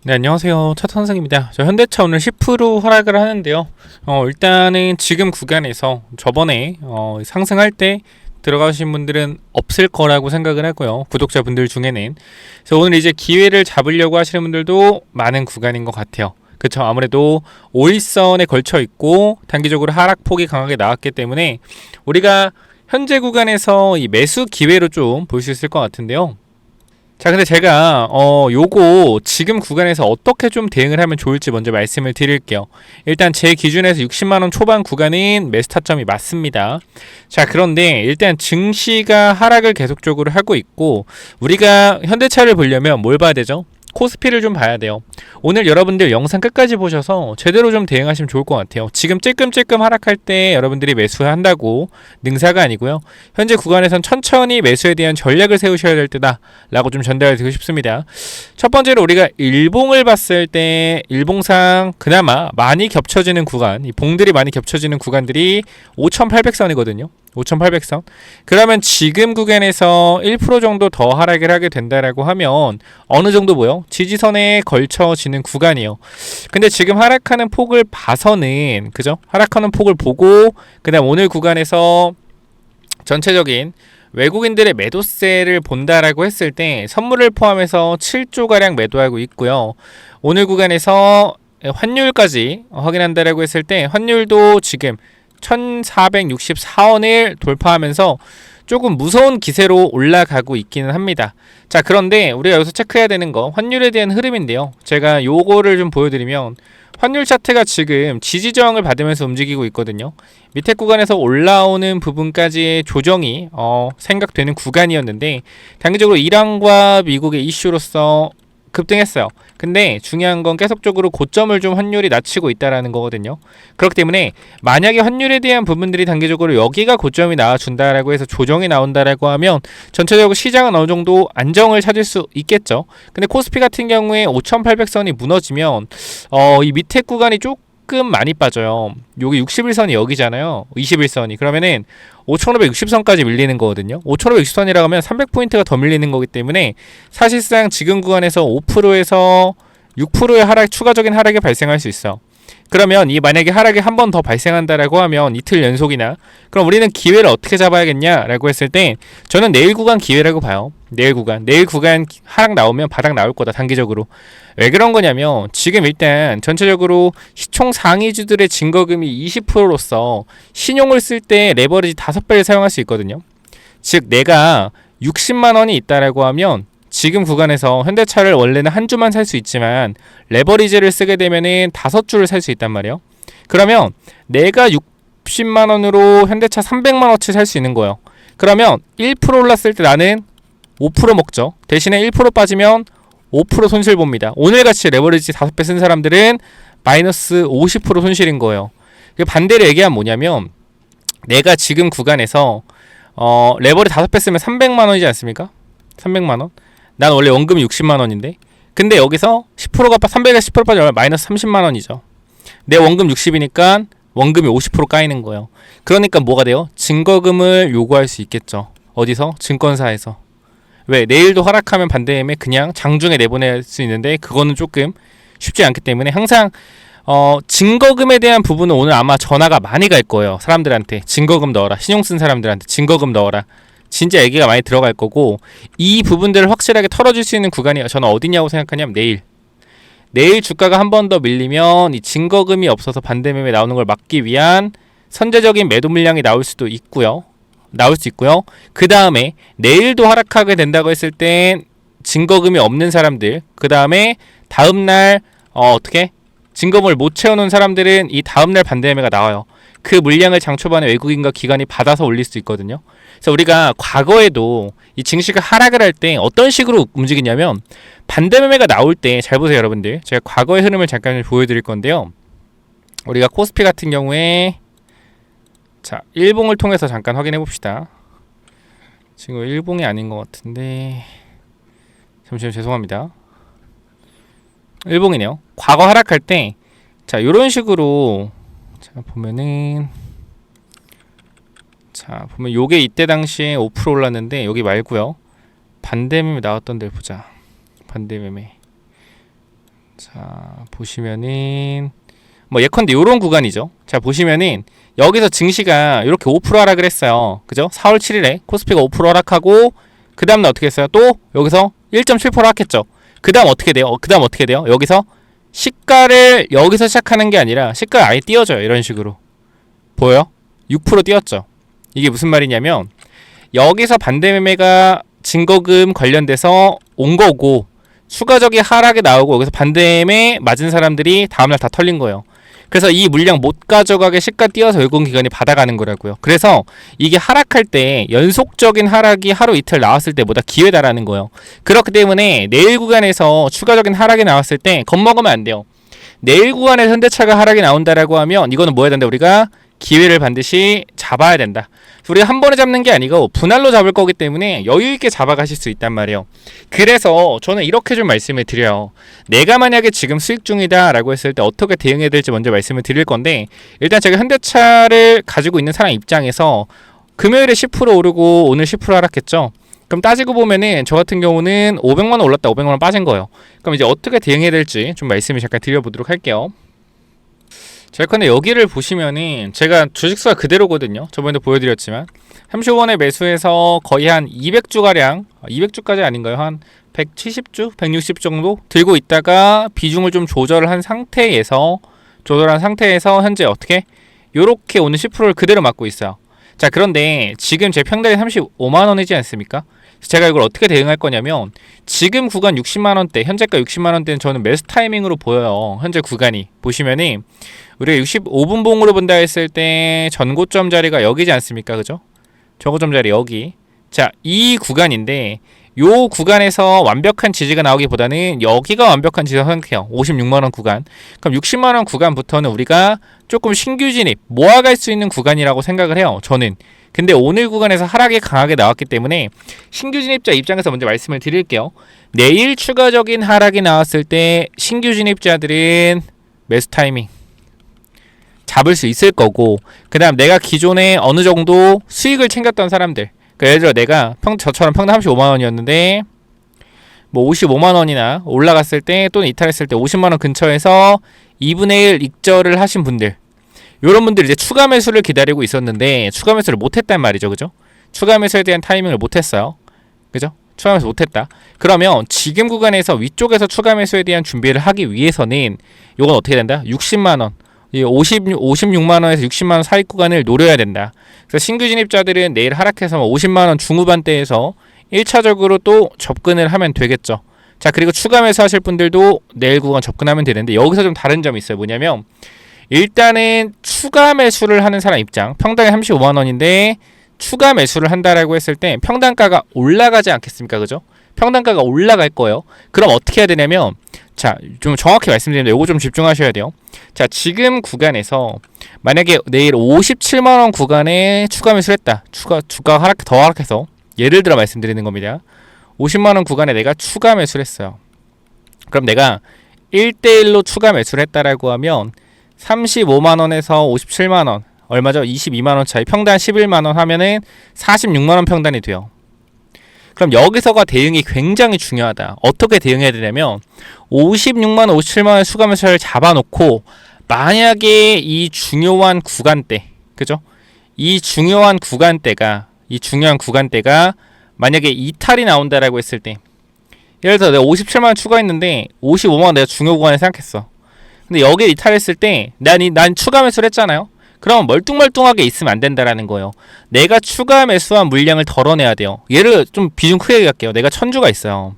네, 안녕하세요. 차선생입니다. 저 현대차 오늘 10% 하락을 하는데요. 일단은 지금 구간에서 저번에 상승할 때 들어가신 분들은 없을 거라고 생각을 하고요. 구독자분들 중에는. 그래서 오늘 이제 기회를 잡으려고 하시는 분들도 많은 구간인 것 같아요. 그쵸. 아무래도 5일선에 걸쳐 있고 단기적으로 하락폭이 강하게 나왔기 때문에 우리가 현재 구간에서 이 매수 기회로 좀 볼 수 있을 것 같은데요. 자, 근데 제가 요거 지금 구간에서 어떻게 좀 대응을 하면 좋을지 먼저 말씀을 드릴게요. 일단 제 기준에서 60만 원 초반 구간인 매수 타점이 맞습니다. 자, 그런데 일단 증시가 하락을 계속적으로 하고 있고 우리가 현대차를 보려면 뭘 봐야 되죠? 코스피를 좀 봐야 돼요. 오늘 여러분들 영상 끝까지 보셔서 제대로 좀 대응하시면 좋을 것 같아요. 지금 찔끔찔끔 하락할 때 여러분들이 매수한다고 능사가 아니고요. 현재 구간에선 천천히 매수에 대한 전략을 세우셔야 될 때다 라고 좀 전달드리고 싶습니다. 첫 번째로 우리가 일봉을 봤을 때 일봉상 그나마 많이 겹쳐지는 구간, 이 봉들이 많이 겹쳐지는 구간들이 5800선이거든요 5800선. 그러면 지금 구간에서 1% 정도 더 하락을 하게 된다라고 하면 어느 정도 뭐요? 지지선에 걸쳐지는 구간이에요. 근데 지금 하락하는 폭을 봐서는 그죠? 하락하는 폭을 보고 그다음 오늘 구간에서 전체적인 외국인들의 매도세를 본다라고 했을 때 선물을 포함해서 7조가량 매도하고 있고요. 오늘 구간에서 환율까지 확인한다라고 했을 때 환율도 지금 1464원을 돌파하면서 조금 무서운 기세로 올라가고 있기는 합니다. 자, 그런데 우리가 여기서 체크해야 되는 거 환율에 대한 흐름인데요. 제가 요거를 좀 보여드리면 환율 차트가 지금 지지 저항을 받으면서 움직이고 있거든요. 밑에 구간에서 올라오는 부분까지의 조정이 생각되는 구간이었는데 단기적으로 이란과 미국의 이슈로서 급등했어요. 근데 중요한 건 계속적으로 고점을 좀 환율이 낮추고 있다라는 거거든요. 그렇기 때문에 만약에 환율에 대한 부분들이 단기적으로 여기가 고점이 나와준다라고 해서 조정이 나온다라고 하면 전체적으로 시장은 어느 정도 안정을 찾을 수 있겠죠. 근데 코스피 같은 경우에 5800선이 무너지면 이 밑에 구간이 조금 많이 빠져요. 여기 61선이 여기잖아요. 21선이. 그러면은 5560선까지 밀리는 거거든요. 5560선이라고 하면 300포인트가 더 밀리는 거기 때문에 사실상 지금 구간에서 5%에서 6%의 하락, 추가적인 하락이 발생할 수 있어. 그러면 이 만약에 하락이 한 번 더 발생한다라고 하면 이틀 연속이나 그럼 우리는 기회를 어떻게 잡아야겠냐라고 했을 때 저는 내일 구간 기회라고 봐요. 내일 구간 하락 나오면 바닥 나올 거다 단기적으로. 왜 그런 거냐면 지금 일단 전체적으로 시총 상위주들의 증거금이 20%로서 신용을 쓸 때 레버리지 5배를 사용할 수 있거든요. 즉 내가 60만 원이 있다라고 하면 지금 구간에서 현대차를 원래는 한 주만 살 수 있지만 레버리지를 쓰게 되면은 5주를 살 수 있단 말이에요. 그러면 내가 60만 원으로 현대차 300만 원치 살 수 있는 거예요. 그러면 1% 올랐을 때 나는 5% 먹죠. 대신에 1% 빠지면 5% 손실 봅니다. 오늘같이 레버리지 5배 쓴 사람들은 마이너스 50% 손실인 거예요. 반대로 얘기하면 뭐냐면 내가 지금 구간에서 레버리 5배 쓰면 300만 원이지 않습니까? 300만 원. 난 원래 원금이 60만 원인데 근데 여기서 10%가 300에서 10% 빠지면 마이너스 30만 원이죠. 내 원금 60이니까 원금이 50% 까이는 거예요. 그러니까 뭐가 돼요? 증거금을 요구할 수 있겠죠. 어디서? 증권사에서. 왜? 내일도 하락하면 반대매매 그냥 장중에 내보낼 수 있는데 그거는 조금 쉽지 않기 때문에 항상 증거금에 대한 부분은 오늘 아마 전화가 많이 갈 거예요. 사람들한테 증거금 넣어라. 신용 쓴 사람들한테 증거금 넣어라. 진짜 얘기가 많이 들어갈 거고 이 부분들을 확실하게 털어줄 수 있는 구간이 저는 어디냐고 생각하냐면 내일 주가가 한 번 더 밀리면 이 증거금이 없어서 반대매매 나오는 걸 막기 위한 선제적인 매도 물량이 나올 수 있고요. 그 다음에 내일도 하락하게 된다고 했을 땐 증거금이 없는 사람들, 그 다음에 다음날 어떻게 증거금을 못 채워놓은 사람들은 이 다음날 반대매매가 나와요. 그 물량을 장 초반에 외국인과 기관이 받아서 올릴 수 있거든요. 그래서 우리가 과거에도 이 증시가 하락을 할 때 어떤 식으로 움직이냐면 반대매매가 나올 때 잘 보세요 여러분들. 제가 과거의 흐름을 잠깐 보여드릴 건데요. 우리가 코스피 같은 경우에 자 일봉을 통해서 잠깐 확인해 봅시다. 지금 일봉이 아닌 것 같은데 잠시만 죄송합니다. 일봉이네요. 과거 하락할 때 자 이런 식으로 자 보면은 자 보면 요게 이때 당시에 5% 올랐는데 여기 말고요 반대매매 나왔던 데를 보자. 반대매매 자, 보시면은 뭐 예컨대 요런 구간이죠. 자, 보시면은 여기서 증시가 이렇게 5% 하락을 했어요. 그죠? 4월 7일에 코스피가 5% 하락하고 그 다음날 어떻게 했어요? 또 여기서 1.7% 하락했죠. 그 다음 어떻게 돼요? 여기서 시가를 여기서 시작하는 게 아니라 시가를 아예 띄워줘요. 이런 식으로. 보여요? 6% 띄웠죠. 이게 무슨 말이냐면 여기서 반대 매매가 증거금 관련돼서 온 거고 추가적인 하락이 나오고 여기서 반대매 맞은 사람들이 다음날 다 털린 거예요. 그래서 이 물량 못 가져가게 시가 띄어서 외국기관이 받아가는 거라고요. 그래서 이게 하락할 때 연속적인 하락이 하루 이틀 나왔을 때보다 기회다라는 거예요. 그렇기 때문에 내일 구간에서 추가적인 하락이 나왔을 때 겁먹으면 안 돼요. 내일 구간에서 현대차가 하락이 나온다라고 하면 이거는 뭐 해야 된다? 우리가 기회를 반드시 잡아야 된다. 우리가 한 번에 잡는 게 아니고 분할로 잡을 거기 때문에 여유 있게 잡아가실 수 있단 말이에요. 그래서 저는 이렇게 좀 말씀을 드려요. 내가 만약에 지금 수익 중이다 라고 했을 때 어떻게 대응해야 될지 먼저 말씀을 드릴 건데, 일단 제가 현대차를 가지고 있는 사람 입장에서 금요일에 10% 오르고 오늘 10% 하락했죠. 그럼 따지고 보면은 저 같은 경우는 500만원 올랐다 500만원 빠진 거예요. 그럼 이제 어떻게 대응해야 될지 좀 말씀을 잠깐 드려보도록 할게요. 근데 여기를 보시면은 제가 주식수가 그대로거든요. 저번에도 보여드렸지만 30원에 매수해서 거의 한 200주가량 200주까지 아닌가요? 한 170주? 160 정도 들고 있다가 비중을 좀 조절한 상태에서 현재 어떻게? 요렇게 오늘 10%를 그대로 맞고 있어요. 자, 그런데 지금 제 평단이 35만원이지 않습니까? 제가 이걸 어떻게 대응할 거냐면 지금 구간 60만원대, 현재가 60만원대는 저는 매수 타이밍으로 보여요. 현재 구간이 보시면은 우리가 65분 봉으로 본다 했을 때 전고점 자리가 여기지 않습니까? 그죠? 저고점 자리 여기. 자, 이 구간인데 요 구간에서 완벽한 지지가 나오기보다는 여기가 완벽한 지지가 생각해요. 56만원 구간. 그럼 60만원 구간부터는 우리가 조금 신규 진입 모아갈 수 있는 구간이라고 생각을 해요. 저는. 근데 오늘 구간에서 하락이 강하게 나왔기 때문에 신규 진입자 입장에서 먼저 말씀을 드릴게요. 내일 추가적인 하락이 나왔을 때 신규 진입자들은 매수 타이밍 잡을 수 있을 거고, 그 다음 내가 기존에 어느 정도 수익을 챙겼던 사람들, 예를 들어 내가 저처럼 평당 35만원이었는데 뭐 55만원이나 올라갔을 때 또는 이탈했을 때 50만원 근처에서 2분의 1 익절을 하신 분들, 요런 분들이 이제 추가 매수를 기다리고 있었는데 추가 매수를 못했단 말이죠. 그죠? 추가 매수에 대한 타이밍을 못했어요. 그죠? 추가 매수 못했다. 그러면 지금 구간에서 위쪽에서 추가 매수에 대한 준비를 하기 위해서는 요건 어떻게 된다? 60만원 56만원에서 60만원 사이 구간을 노려야 된다. 그래서 신규 진입자들은 내일 하락해서 50만원 중후반대에서 1차적으로 또 접근을 하면 되겠죠. 자, 그리고 추가 매수 하실 분들도 내일 구간 접근하면 되는데 여기서 좀 다른 점이 있어요. 뭐냐면 일단은 추가 매수를 하는 사람 입장, 평당이 35만원인데 추가 매수를 한다라고 했을 때 평단가가 올라가지 않겠습니까? 그죠? 평단가가 올라갈 거예요. 그럼 어떻게 해야 되냐면, 자, 좀 정확히 말씀드리는데 요거 좀 집중하셔야 돼요. 자, 지금 구간에서 만약에 내일 57만원 구간에 추가 매수를 했다. 주가가 더 하락해서 예를 들어 말씀드리는 겁니다. 50만원 구간에 내가 추가 매수를 했어요. 그럼 내가 1대1로 추가 매수를 했다라고 하면 35만원에서 57만원 얼마죠? 22만원 차이, 평단 11만원 하면은 46만원 평단이 돼요. 그럼 여기서가 대응이 굉장히 중요하다. 어떻게 대응해야 되냐면 56만원, 57만원 추가 매수를 잡아놓고 만약에 이 중요한 구간대, 그죠? 이 중요한 구간대가 만약에 이탈이 나온다라고 했을 때, 예를 들어 내가 57만원 추가했는데 55만원 내가 중요 구간에 생각했어. 근데 여기에 이탈했을 때 난 추가 매수를 했잖아요. 그럼 멀뚱멀뚱하게 있으면 안 된다라는 거예요. 내가 추가 매수한 물량을 덜어내야 돼요. 얘를 좀 비중 크게 갈게요. 내가 천주가 있어요.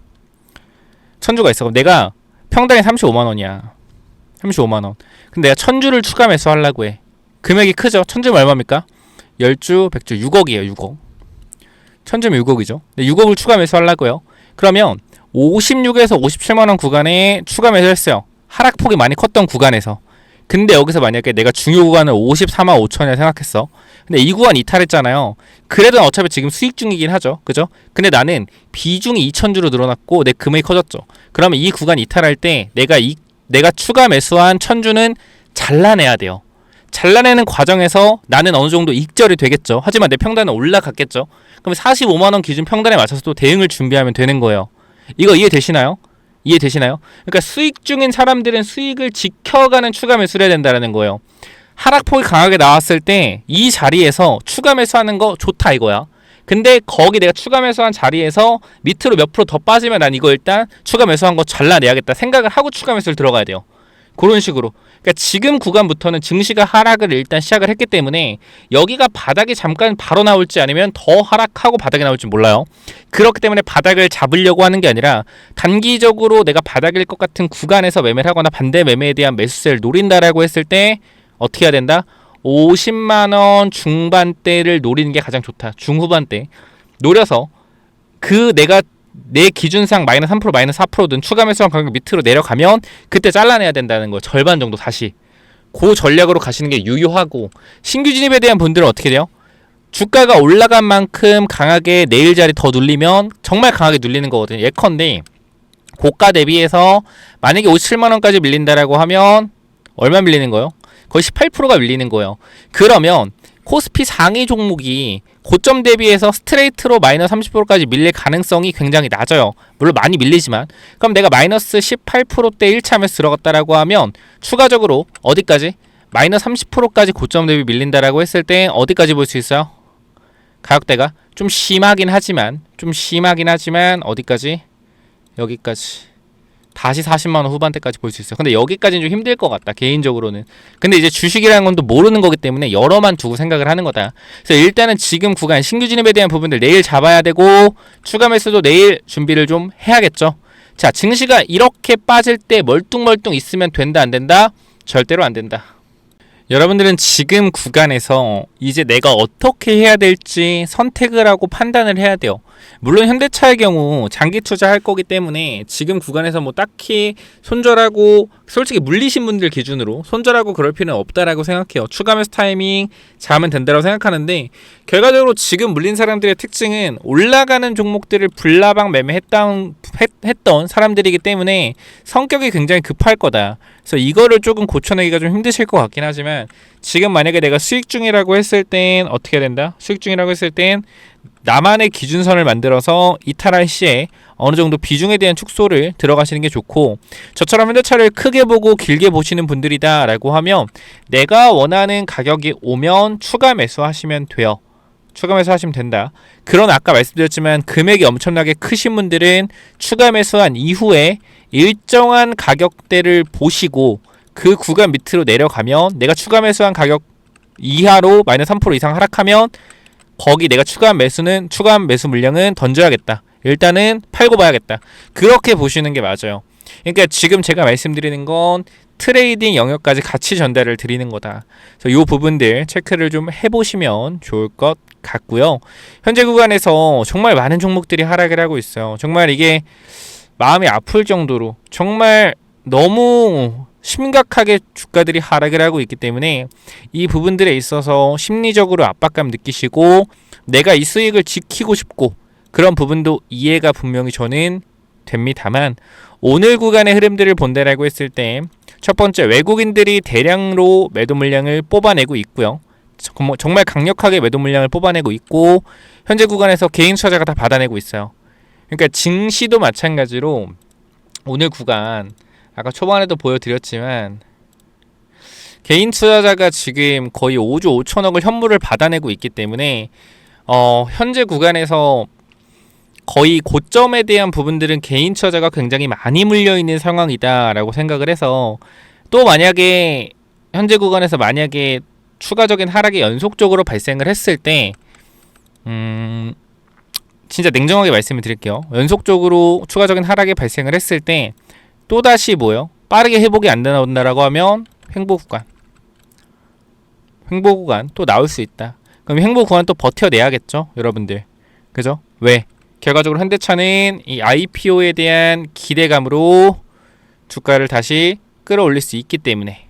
그럼 내가 평당이 35만원이야. 35만원. 근데 내가 천주를 추가 매수하려고 해. 금액이 크죠? 천주면 얼마입니까? 10주, 100주, 6억이에요. 6억. 천주면 6억이죠. 6억을 추가 매수하려고요. 그러면 56에서 57만원 구간에 추가 매수했어요. 하락폭이 많이 컸던 구간에서. 근데 여기서 만약에 내가 중요 구간을 54만 5천이라 생각했어. 근데 이 구간 이탈했잖아요. 그래도 어차피 지금 수익 중이긴 하죠. 그죠? 근데 나는 비중이 2천주로 늘어났고 내 금액이 커졌죠. 그러면 이 구간 이탈할 때 내가 추가 매수한 천주는 잘라내야 돼요. 잘라내는 과정에서 나는 어느 정도 익절이 되겠죠. 하지만 내 평단은 올라갔겠죠. 그럼 45만원 기준 평단에 맞춰서 또 대응을 준비하면 되는 거예요. 이거 이해되시나요? 이해되시나요? 그러니까 수익 중인 사람들은 수익을 지켜가는 추가 매수를 해야 된다는 거예요. 하락폭이 강하게 나왔을 때 이 자리에서 추가 매수하는 거 좋다 이거야. 근데 거기 내가 추가 매수한 자리에서 밑으로 몇 프로 더 빠지면 난 이거 일단 추가 매수한 거 잘라내야겠다 생각을 하고 추가 매수를 들어가야 돼요. 그런 식으로. 그러니까 지금 구간부터는 증시가 하락을 일단 시작을 했기 때문에 여기가 바닥이 잠깐 바로 나올지 아니면 더 하락하고 바닥이 나올지 몰라요. 그렇기 때문에 바닥을 잡으려고 하는 게 아니라 단기적으로 내가 바닥일 것 같은 구간에서 매매를 하거나 반대 매매에 대한 매수세를 노린다라고 했을 때 어떻게 해야 된다? 50만원 중반대를 노리는 게 가장 좋다. 중후반대 노려서 그 내가 내 기준상 마이너스 3% 마이너스 4%든 추가 매수한 가격 밑으로 내려가면 그때 잘라내야 된다는 거. 절반 정도 다시 그 전략으로 가시는 게 유효하고, 신규 진입에 대한 분들은 어떻게 돼요? 주가가 올라간 만큼 강하게 내일 자리 더 눌리면 정말 강하게 눌리는 거거든요. 예컨대 고가 대비해서 만약에 57만원까지 밀린다라고 하면 얼마 밀리는 거예요? 거의 18%가 밀리는 거예요. 그러면 코스피 상위 종목이 고점 대비해서 스트레이트로 마이너스 30%까지 밀릴 가능성이 굉장히 낮아요. 물론 많이 밀리지만. 그럼 내가 마이너스 18%대 1차 매수 들어갔다라고 하면 추가적으로 어디까지? 마이너스 30%까지 고점 대비 밀린다라고 했을 때 어디까지 볼 수 있어요? 가격대가 좀 심하긴 하지만 어디까지? 여기까지. 다시 40만원 후반대까지 볼 수 있어요. 근데 여기까지는 좀 힘들 것 같다 개인적으로는. 근데 이제 주식이라는 건 또 모르는 거기 때문에 여러만 두고 생각을 하는 거다. 그래서 일단은 지금 구간 신규 진입에 대한 부분들 내일 잡아야 되고, 추가 매수도 내일 준비를 좀 해야겠죠. 자, 증시가 이렇게 빠질 때 멀뚱멀뚱 있으면 된다 안 된다? 절대로 안 된다. 여러분들은 지금 구간에서 이제 내가 어떻게 해야 될지 선택을 하고 판단을 해야 돼요. 물론 현대차의 경우 장기 투자할 거기 때문에 지금 구간에서 뭐 딱히 손절하고, 솔직히 물리신 분들 기준으로 손절하고 그럴 필요는 없다라고 생각해요. 추가 매수 타이밍 잡으면 된다고 생각하는데, 결과적으로 지금 물린 사람들의 특징은 올라가는 종목들을 불나방 매매했던 사람들이기 때문에 성격이 굉장히 급할 거다. 그래서 이거를 조금 고쳐내기가 좀 힘드실 것 같긴 하지만, 지금 만약에 내가 수익 중이라고 했을 땐 어떻게 해야 된다? 수익 중이라고 했을 땐 나만의 기준선을 만들어서 이탈할 시에 어느 정도 비중에 대한 축소를 들어가시는 게 좋고, 저처럼 현대차를 크게 보고 길게 보시는 분들이다 라고 하면 내가 원하는 가격이 오면 추가 매수하시면 돼요. 추가 매수하시면 된다. 그러나 아까 말씀드렸지만 금액이 엄청나게 크신 분들은 추가 매수한 이후에 일정한 가격대를 보시고 그 구간 밑으로 내려가면, 내가 추가 매수한 가격 이하로 마이너스 3% 이상 하락하면 거기 내가 추가한 매수 물량은 던져야겠다. 일단은 팔고 봐야겠다. 그렇게 보시는 게 맞아요. 그러니까 지금 제가 말씀드리는 건 트레이딩 영역까지 같이 전달을 드리는 거다. 그래서 이 부분들 체크를 좀 해보시면 좋을 것 같고요. 현재 구간에서 정말 많은 종목들이 하락을 하고 있어요. 정말 이게 마음이 아플 정도로 정말 너무 심각하게 주가들이 하락을 하고 있기 때문에 이 부분들에 있어서 심리적으로 압박감 느끼시고 내가 이 수익을 지키고 싶고 그런 부분도 이해가 분명히 저는 됩니다만, 오늘 구간의 흐름들을 본다라고 했을 때 첫 번째, 외국인들이 대량으로 매도 물량을 뽑아내고 있고요. 정말 강력하게 매도 물량을 뽑아내고 있고, 현재 구간에서 개인 투자자가 다 받아내고 있어요. 그러니까 증시도 마찬가지로 오늘 구간 아까 초반에도 보여드렸지만 개인 투자자가 지금 거의 5조 5천억을 현물을 받아내고 있기 때문에 현재 구간에서 거의 고점에 대한 부분들은 개인 투자자가 굉장히 많이 물려있는 상황이다라고 생각을 해서, 또 만약에 현재 구간에서 만약에 추가적인 하락이 연속적으로 발생을 했을 때 진짜 냉정하게 말씀을 드릴게요. 연속적으로 추가적인 하락이 발생을 했을 때 또다시 뭐요? 빠르게 회복이 안 나온다라고 하면 횡보 구간 또 나올 수 있다. 그럼 횡보 구간 또 버텨내야겠죠, 여러분들. 그죠? 왜? 결과적으로 현대차는 이 IPO에 대한 기대감으로 주가를 다시 끌어올릴 수 있기 때문에.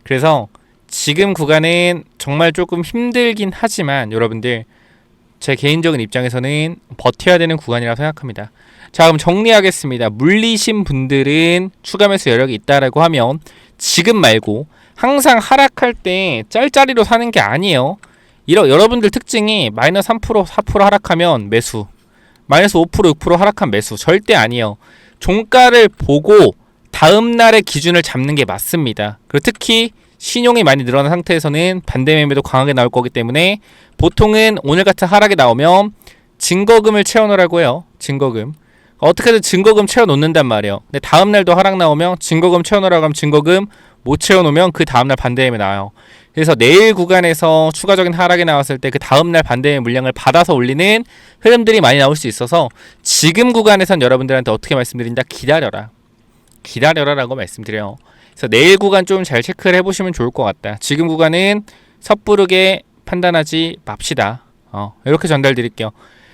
그래서 지금 구간은 정말 조금 힘들긴 하지만 여러분들, 제 개인적인 입장에서는 버텨야 되는 구간이라고 생각합니다. 자, 그럼 정리하겠습니다. 물리신 분들은 추가 매수 여력이 있다라고 하면 지금 말고 항상 하락할 때 짤짤이로 사는 게 아니에요. 여러분들 특징이 마이너스 3% 4% 하락하면 매수, 마이너스 5% 6% 하락한 매수 절대 아니에요. 종가를 보고 다음날의 기준을 잡는 게 맞습니다. 그리고 특히 신용이 많이 늘어난 상태에서는 반대 매매도 강하게 나올 거기 때문에 보통은 오늘 같은 하락이 나오면 증거금을 채워놓으라고 해요. 증거금. 어떻게든 증거금 채워놓는단 말이에요. 근데 다음날도 하락 나오면 증거금 채워놓으라고 하면 증거금 못 채워놓으면 그 다음날 반대 매매 나와요. 그래서 내일 구간에서 추가적인 하락이 나왔을 때 그 다음날 반대 매매 물량을 받아서 올리는 흐름들이 많이 나올 수 있어서 지금 구간에선 여러분들한테 어떻게 말씀드린다? 기다려라. 기다려라라고 말씀드려요. 그래서 내일 구간 좀 잘 체크를 해보시면 좋을 것 같다. 지금 구간은 섣부르게 판단하지 맙시다. 이렇게 전달드릴게요.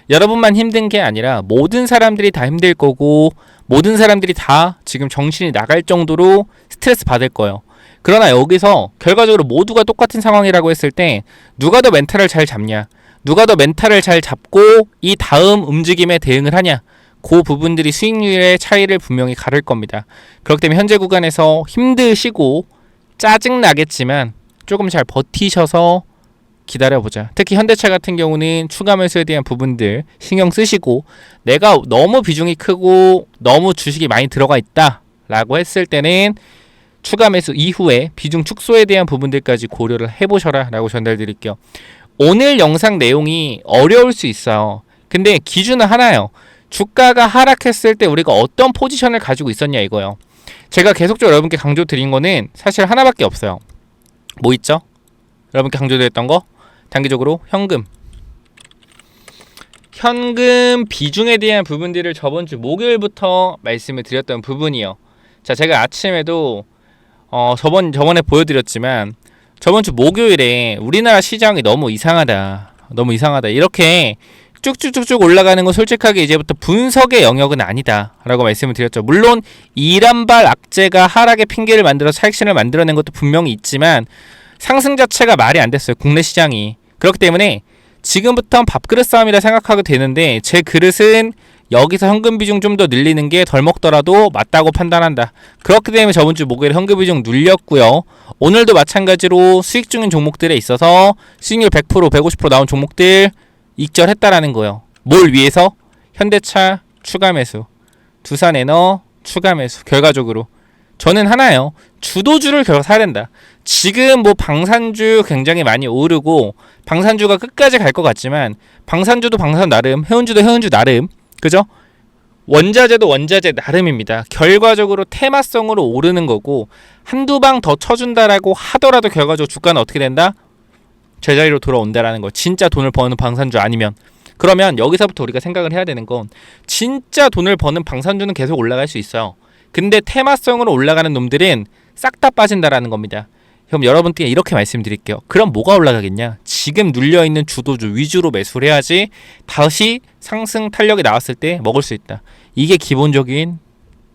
여러분만 힘든 게 아니라 모든 사람들이 다 힘들 거고 모든 사람들이 다 지금 정신이 나갈 정도로 스트레스 받을 거예요. 그러나 여기서 결과적으로 모두가 똑같은 상황이라고 했을 때 누가 더 멘탈을 잘 잡냐, 누가 더 멘탈을 잘 잡고 이 다음 움직임에 대응을 하냐, 그 부분들이 수익률의 차이를 분명히 가를 겁니다. 그렇기 때문에 현재 구간에서 힘드시고 짜증나겠지만 조금 잘 버티셔서 기다려보자. 특히 현대차 같은 경우는 추가 매수에 대한 부분들 신경 쓰시고 내가 너무 비중이 크고 너무 주식이 많이 들어가 있다 라고 했을 때는 추가 매수 이후에 비중 축소에 대한 부분들까지 고려를 해보셔라 라고 전달드릴게요. 오늘 영상 내용이 어려울 수 있어요. 근데 기준은 하나예요. 주가가 하락했을 때 우리가 어떤 포지션을 가지고 있었냐 이거예요. 제가 계속적으로 여러분께 강조드린 거는 사실 하나밖에 없어요. 뭐 있죠? 여러분께 강조드렸던 거? 단기적으로 현금 비중에 대한 부분들을 저번주 목요일부터 말씀을 드렸던 부분이요. 자, 제가 아침에도 저번에 보여드렸지만 저번주 목요일에 우리나라 시장이 너무 이상하다 이렇게 쭉쭉쭉쭉 올라가는 건 솔직하게 이제부터 분석의 영역은 아니다 라고 말씀을 드렸죠. 물론 이란발 악재가 하락의 핑계를 만들어 차익신을 만들어낸 것도 분명히 있지만 상승 자체가 말이 안 됐어요. 국내 시장이. 그렇기 때문에 지금부터는 밥그릇 싸움이라 생각하게 되는데 제 그릇은 여기서 현금 비중 좀 더 늘리는 게 덜 먹더라도 맞다고 판단한다. 그렇기 때문에 저번주 목요일에 현금 비중 늘렸고요. 오늘도 마찬가지로 수익 중인 종목들에 있어서 수익률 100%, 150% 나온 종목들 익절했다라는 거예요. 뭘 위해서? 현대차 추가 매수, 두산에너 추가 매수. 결과적으로 저는 하나예요. 주도주를 결국 사야 된다. 지금 뭐 방산주 굉장히 많이 오르고 방산주가 끝까지 갈 것 같지만 방산주도 방산 나름, 해운주도 해운주 나름, 그죠? 원자재도 원자재 나름입니다. 결과적으로 테마성으로 오르는 거고 한두 방 더 쳐준다라고 하더라도 결과적으로 주가는 어떻게 된다? 제자리로 돌아온다라는 거. 진짜 돈을 버는 방산주 아니면. 그러면 여기서부터 우리가 생각을 해야 되는 건 진짜 돈을 버는 방산주는 계속 올라갈 수 있어요. 근데 테마성으로 올라가는 놈들은 싹 다 빠진다라는 겁니다. 그럼 여러분께 이렇게 말씀드릴게요. 그럼 뭐가 올라가겠냐? 지금 눌려있는 주도주 위주로 매수를 해야지 다시 상승 탄력이 나왔을 때 먹을 수 있다. 이게 기본적인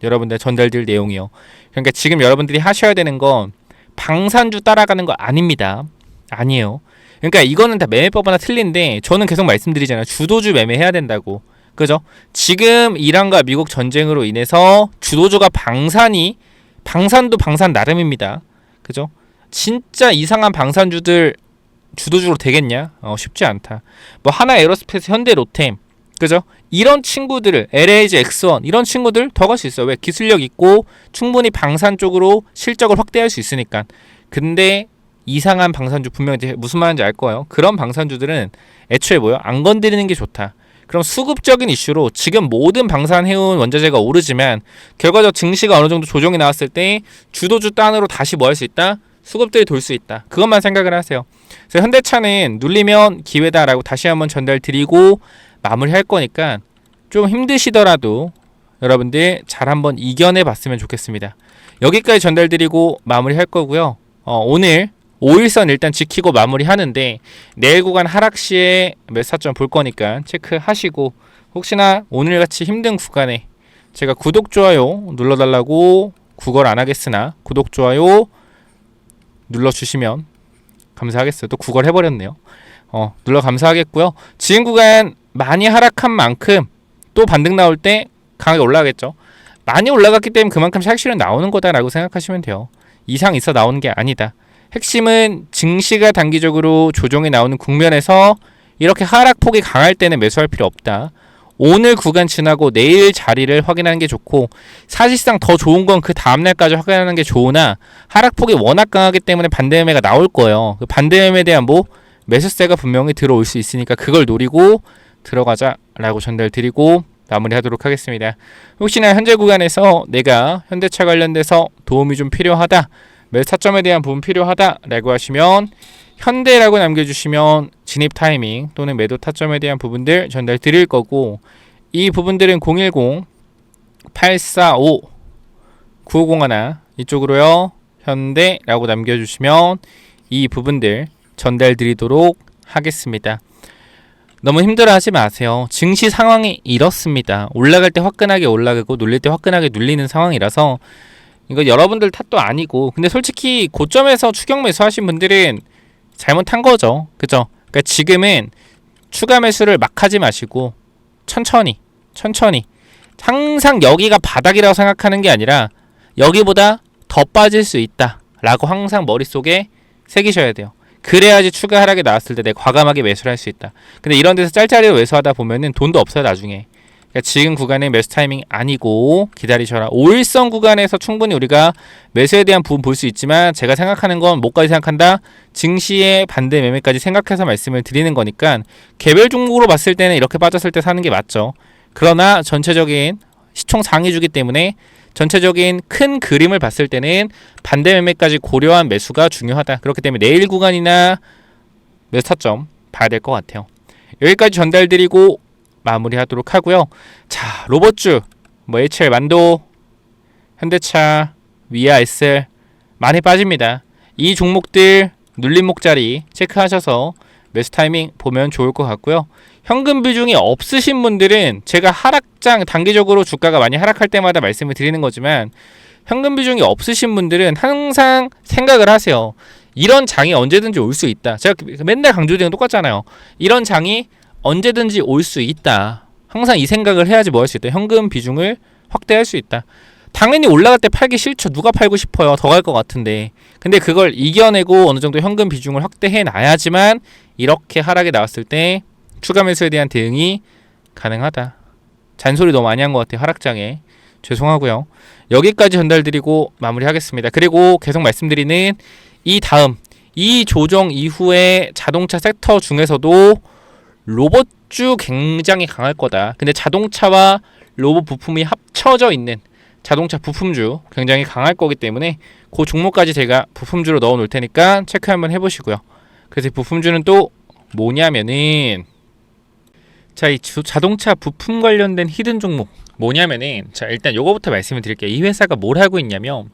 여러분들 전달드릴 내용이요. 그러니까 지금 여러분들이 하셔야 되는 건 방산주 따라가는 거 아닙니다. 아니에요. 그러니까 이거는 다 매매법 하나 틀린데 저는 계속 말씀드리잖아요. 주도주 매매해야 된다고. 그죠? 지금 이란과 미국 전쟁으로 인해서 주도주가 방산도 방산 나름입니다. 그죠? 진짜 이상한 방산주들 주도주로 되겠냐? 쉽지 않다. 뭐 하나 에어로스페이스, 현대, 로템, 그죠? 이런 친구들을 LH, X1 이런 친구들 더 갈 수 있어요. 왜? 기술력 있고 충분히 방산 쪽으로 실적을 확대할 수 있으니까. 근데 이상한 방산주 분명히 무슨 말인지 알 거예요. 그런 방산주들은 애초에 뭐요? 안 건드리는 게 좋다. 그럼 수급적인 이슈로 지금 모든 방산해운 원자재가 오르지만 결과적 증시가 어느 정도 조정이 나왔을 때 주도주 단으로 다시 뭐 할 수 있다? 수급들이 돌 수 있다. 그것만 생각을 하세요. 그래서 현대차는 눌리면 기회다라고 다시 한번 전달드리고 마무리할 거니까 좀 힘드시더라도 여러분들 잘 한번 이겨내 봤으면 좋겠습니다. 여기까지 전달드리고 마무리할 거고요. 오늘 5일선 일단 지키고 마무리하는데 내일 구간 하락 시에 몇 사점 볼 거니까 체크하시고 혹시나 오늘같이 힘든 구간에 제가 구독, 좋아요 눌러달라고 구걸 안 하겠으나 구독, 좋아요 눌러주시면 감사하겠어요. 또 구걸 해버렸네요. 눌러 감사하겠고요. 지금 구간 많이 하락한 만큼 또 반등 나올 때 강하게 올라가겠죠. 많이 올라갔기 때문에 그만큼 차익실현 나오는 거다라고 생각하시면 돼요. 이상 있어 나오는 게 아니다. 핵심은 증시가 단기적으로 조정이 나오는 국면에서 이렇게 하락폭이 강할 때는 매수할 필요 없다. 오늘 구간 지나고 내일 자리를 확인하는 게 좋고, 사실상 더 좋은 건 그 다음날까지 확인하는 게 좋으나 하락폭이 워낙 강하기 때문에 반대 매매가 나올 거예요. 그 반대 매매에 대한 매수세가 분명히 들어올 수 있으니까 그걸 노리고 들어가자라고 전달드리고 마무리하도록 하겠습니다. 혹시나 현재 구간에서 내가 현대차 관련돼서 도움이 좀 필요하다, 매수 타점에 대한 부분 필요하다라고 하시면 현대라고 남겨주시면 진입 타이밍 또는 매도 타점에 대한 부분들 전달 드릴 거고, 이 부분들은 010-845-9501 이쪽으로요 현대라고 남겨주시면 이 부분들 전달 드리도록 하겠습니다. 너무 힘들어하지 마세요. 증시 상황이 이렇습니다. 올라갈 때 화끈하게 올라가고 눌릴 때 화끈하게 눌리는 상황이라서 이거 여러분들 탓도 아니고, 근데 솔직히 고점에서 추격 매수하신 분들은 잘못한 거죠. 그죠? 그러니까 지금은 추가 매수를 막 하지 마시고 천천히 항상 여기가 바닥이라고 생각하는 게 아니라 여기보다 더 빠질 수 있다 라고 항상 머릿속에 새기셔야 돼요. 그래야지 추가 하락이 나왔을 때 내가 과감하게 매수를 할 수 있다. 근데 이런 데서 짤짤이로 매수하다 보면은 돈도 없어요 나중에. 그러니까 지금 구간의 매수 타이밍 아니고 기다리셔라. 5일선 구간에서 충분히 우리가 매수에 대한 부분 볼 수 있지만, 제가 생각하는 건 뭐까지 생각한다? 증시의 반대 매매까지 생각해서 말씀을 드리는 거니까 개별 종목으로 봤을 때는 이렇게 빠졌을 때 사는 게 맞죠. 그러나 전체적인 시총 상위주기 때문에 전체적인 큰 그림을 봤을 때는 반대 매매까지 고려한 매수가 중요하다. 그렇기 때문에 내일 구간이나 매수 타점 봐야 될 것 같아요. 여기까지 전달드리고 마무리하도록 하고요. 자, 로봇주 HL 만도, 현대차, 위아 SL 많이 빠집니다. 이 종목들 눌림목 자리 체크하셔서 매수 타이밍 보면 좋을 것 같고요. 현금 비중이 없으신 분들은 제가 하락장 단기적으로 주가가 많이 하락할 때마다 말씀을 드리는 거지만, 현금 비중이 없으신 분들은 항상 생각을 하세요. 이런 장이 언제든지 올 수 있다. 제가 맨날 강조드리는 건 똑같잖아요. 이런 장이 언제든지 올 수 있다. 항상 이 생각을 해야지 뭐 할 수 있다. 현금 비중을 확대할 수 있다. 당연히 올라갈 때 팔기 싫죠. 누가 팔고 싶어요. 더 갈 것 같은데. 근데 그걸 이겨내고 어느 정도 현금 비중을 확대해 놔야지만 이렇게 하락이 나왔을 때 추가 매수에 대한 대응이 가능하다. 잔소리 너무 많이 한 것 같아요. 하락장에. 죄송하고요. 여기까지 전달드리고 마무리하겠습니다. 그리고 계속 말씀드리는 이 다음, 이 조정 이후에 자동차 섹터 중에서도 로봇주 굉장히 강할 거다. 근데 자동차와 로봇 부품이 합쳐져 있는 자동차 부품주 굉장히 강할 거기 때문에 그 종목까지 제가 부품주로 넣어 놓을 테니까 체크 한번 해보시고요. 그래서 부품주는 또 뭐냐면은, 자, 이 자동차 부품 관련된 히든 종목 뭐냐면은, 자, 일단 요거부터 말씀을 드릴게요. 이 회사가 뭘 하고 있냐면,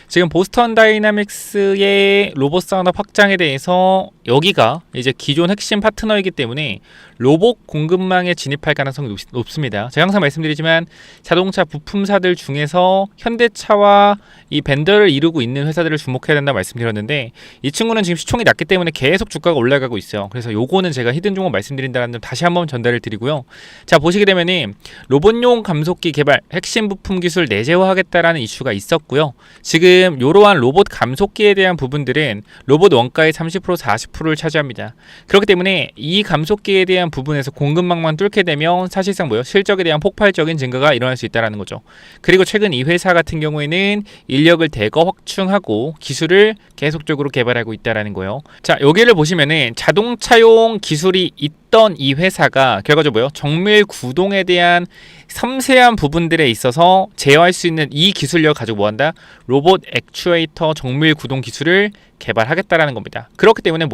지금 보스턴 다이나믹스의 로봇 산업 확장에 대해서 여기가 이제 기존 핵심 파트너이기 때문에 로봇 공급망에 진입할 가능성이 높습니다. 제가 항상 말씀드리지만 자동차 부품사들 중에서 현대차와 이 벤더를 이루고 있는 회사들을 주목해야 된다 말씀드렸는데, 이 친구는 지금 시총이 낮기 때문에 계속 주가가 올라가고 있어요. 그래서 요거는 제가 히든 종목 말씀드린다는 점 다시 한번 전달을 드리고요. 자, 보시게 되면은 로봇용 감속기 개발, 핵심 부품 기술 내재화하겠다라는 이슈가 있었고요. 지금 이러한 로봇 감속기에 대한 부분들은 로봇 원가의 30% 40%를 차지합니다. 그렇기 때문에 이 감속기에 대한 부분에서 공급망만 뚫게 되면 사실상 실적에 대한 폭발적인 증가가 일어날 수 있다는 거죠. 그리고 최근 이 회사 같은 경우에는 인력을 대거 확충하고 기술을 계속적으로 개발하고 있다는 거예요. 자, 여기를 보시면은 자동차용 기술이 있던 이 회사가 결과적으로 정밀 구동에 대한 섬세한 부분들에 있어서 제어할 수 있는 이 기술력을 가지고 뭐한다? 로봇 액추에이터 정밀 구동 기술을 개발하겠다라는 겁니다. 그렇기 때문에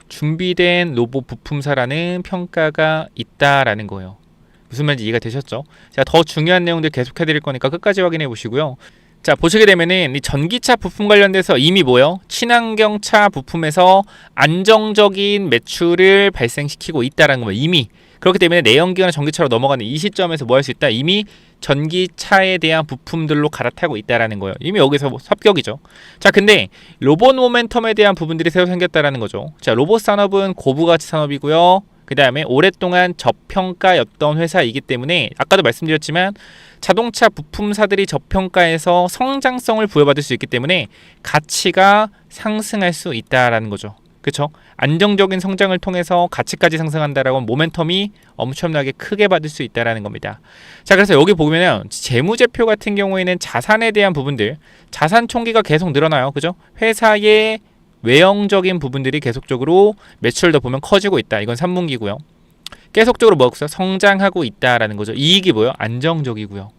준비된 로봇 부품사라는 평가가 있다라는 거예요. 무슨 말인지 이해가 되셨죠? 자, 더 중요한 내용들 계속 해드릴 거니까 끝까지 확인해 보시고요. 자, 보시게 되면은 이 전기차 부품 관련돼서 이미 친환경차 부품에서 안정적인 매출을 발생시키고 있다라는 거예요. 이미. 그렇기 때문에 내연기관 전기차로 넘어가는 이 시점에서 뭐 할 수 있다? 이미 전기차에 대한 부품들로 갈아타고 있다라는 거예요. 이미 여기서 합격이죠. 자, 근데 로봇 모멘텀에 대한 부분들이 새로 생겼다라는 거죠. 자, 로봇 산업은 고부가치 산업이고요. 그 다음에 오랫동안 저평가였던 회사이기 때문에 아까도 말씀드렸지만 자동차 부품사들이 저평가에서 성장성을 부여받을 수 있기 때문에 가치가 상승할 수 있다라는 거죠. 그쵸? 안정적인 성장을 통해서 가치까지 상승한다라고 하면 모멘텀이 엄청나게 크게 받을 수 있다라는 겁니다. 자, 그래서 여기 보면은 재무제표 같은 경우에는 자산에 대한 부분들, 자산 총기가 계속 늘어나요. 그죠? 회사의 외형적인 부분들이 계속적으로 매출도 보면 커지고 있다. 이건 3분기고요. 계속적으로 뭐였어요? 성장하고 있다라는 거죠. 이익이 뭐예요? 안정적이고요.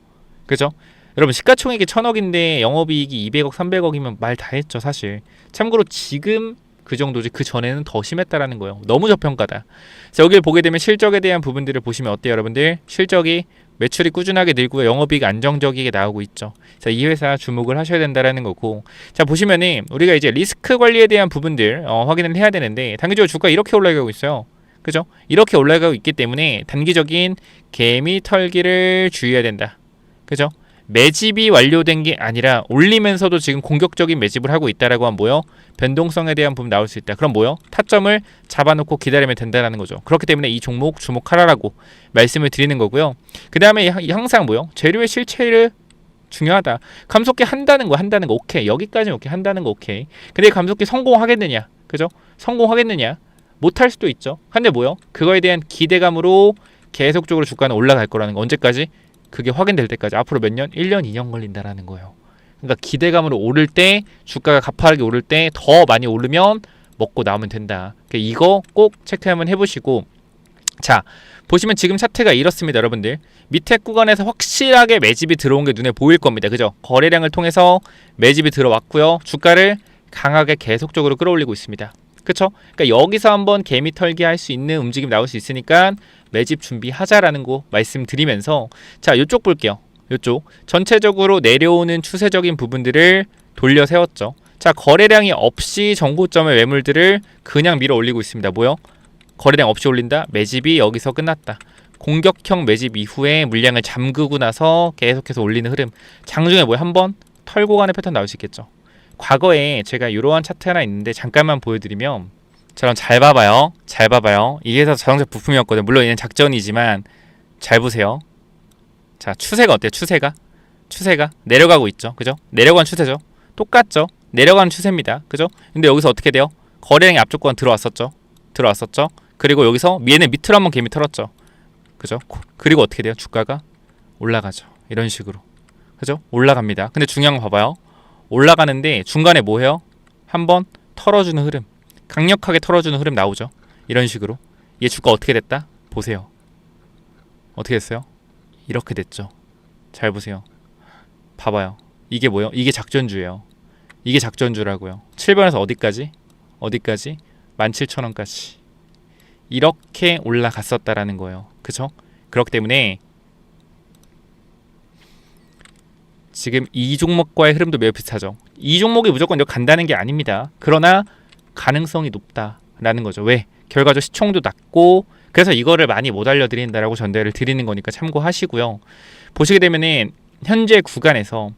그죠? 여러분 시가총액이 1000억인데 영업이익이 200억, 300억이면 말 다 했죠, 사실. 참고로 지금 그 정도지 그 전에는 더 심했다라는 거예요. 너무 저평가다. 자, 여기를 보게 되면 실적에 대한 부분들을 보시면 어때요, 여러분들? 실적이 매출이 꾸준하게 늘고요. 영업이익 안정적이게 나오고 있죠. 자, 이 회사 주목을 하셔야 된다라는 거고. 자, 보시면은 우리가 이제 리스크 관리에 대한 부분들 확인을 해야 되는데 단기적으로 주가 이렇게 올라가고 있어요. 그죠? 이렇게 올라가고 있기 때문에 단기적인 개미 털기를 주의해야 된다. 그죠? 매집이 완료된 게 아니라 올리면서도 지금 공격적인 매집을 하고 있다라고 하면 뭐요? 변동성에 대한 부분 나올 수 있다. 그럼 뭐요? 타점을 잡아놓고 기다리면 된다라는 거죠. 그렇기 때문에 이 종목 주목하라라고 말씀을 드리는 거고요. 그 다음에 항상 뭐요? 재료의 실체를 중요하다. 감속기 한다는 거 오케이. 여기까지 오케이. 한다는 거 오케이. 근데 감속기 성공하겠느냐? 그죠? 성공하겠느냐? 못할 수도 있죠. 근데 뭐요? 그거에 대한 기대감으로 계속적으로 주가는 올라갈 거라는 거. 언제까지? 그게 확인될 때까지. 앞으로 몇 년? 1년, 2년 걸린다라는 거예요. 그러니까 기대감으로 오를 때, 주가가 가파르게 오를 때 더 많이 오르면 먹고 나오면 된다. 그러니까 이거 꼭 체크 한번 해보시고. 자, 보시면 지금 차트가 이렇습니다, 여러분들. 밑에 구간에서 확실하게 매집이 들어온 게 눈에 보일 겁니다. 그죠? 거래량을 통해서 매집이 들어왔고요. 주가를 강하게 계속적으로 끌어올리고 있습니다. 그쵸? 그러니까 여기서 한번 개미 털기 할 수 있는 움직임 나올 수 있으니까 매집 준비하자라는 거 말씀드리면서, 자, 요쪽 볼게요. 요쪽 전체적으로 내려오는 추세적인 부분들을 돌려 세웠죠. 자, 거래량이 없이 정고점의 매물들을 그냥 밀어 올리고 있습니다. 뭐요? 거래량 없이 올린다? 매집이 여기서 끝났다. 공격형 매집 이후에 물량을 잠그고 나서 계속해서 올리는 흐름. 장중에 뭐요? 한번 털고 가는 패턴 나올 수 있겠죠. 과거에 제가 이러한 차트 하나 있는데 잠깐만 보여드리면, 저랑 잘 봐봐요. 잘 봐봐요. 이게 해서 자동차 부품이었거든요. 물론 얘는 작전이지만 잘 보세요. 자, 추세가 어때요? 추세가 내려가고 있죠. 그죠? 내려간 추세죠. 똑같죠? 내려가는 추세입니다. 그죠? 근데 여기서 어떻게 돼요? 거래량이 앞쪽 구간 들어왔었죠. 그리고 여기서 얘는 밑으로 한번 개미 털었죠. 그죠? 그리고 어떻게 돼요? 주가가 올라가죠. 이런 식으로. 그죠? 올라갑니다. 근데 중요한 거 봐봐요. 올라가는데 중간에 뭐 해요? 한번 털어주는 흐름, 강력하게 털어주는 흐름 나오죠. 이런 식으로. 얘 주가 어떻게 됐다? 보세요. 어떻게 됐어요? 이렇게 됐죠. 잘 보세요. 봐봐요. 이게 뭐예요? 이게 작전주예요. 이게 작전주라고요. 7번에서 어디까지? 17,000원까지 이렇게 올라갔었다라는 거예요. 그쵸? 그렇기 때문에 지금 이 종목과의 흐름도 매우 비슷하죠. 이 종목이 무조건 여기 간다는 게 아닙니다. 그러나 가능성이 높다라는 거죠. 왜? 결과적으로 시총도 낮고, 그래서 이거를 많이 못 알려드린다라고 전달을 드리는 거니까 참고하시고요. 보시게 되면은 현재 구간에서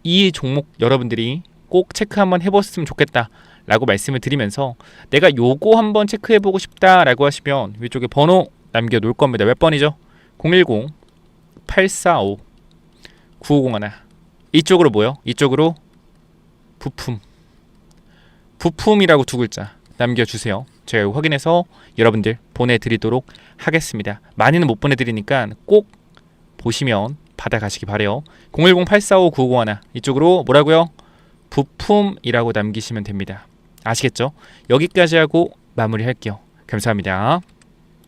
이 종목 여러분들이 꼭 체크 한번 해봤으면 좋겠다라고 말씀을 드리면서, 내가 요거 한번 체크해보고 싶다라고 하시면 위쪽에 번호 남겨놓을 겁니다. 몇 번이죠? 010-845-9501. 이쪽으로 뭐요? 이쪽으로 부품이라고 두 글자 남겨주세요. 제가 이거 확인해서 여러분들 보내드리도록 하겠습니다. 많이는 못 보내드리니까 꼭 보시면 받아가시기 바래요. 010-845-9501 이쪽으로 뭐라고요? 부품이라고 남기시면 됩니다. 아시겠죠? 여기까지 하고 마무리할게요. 감사합니다.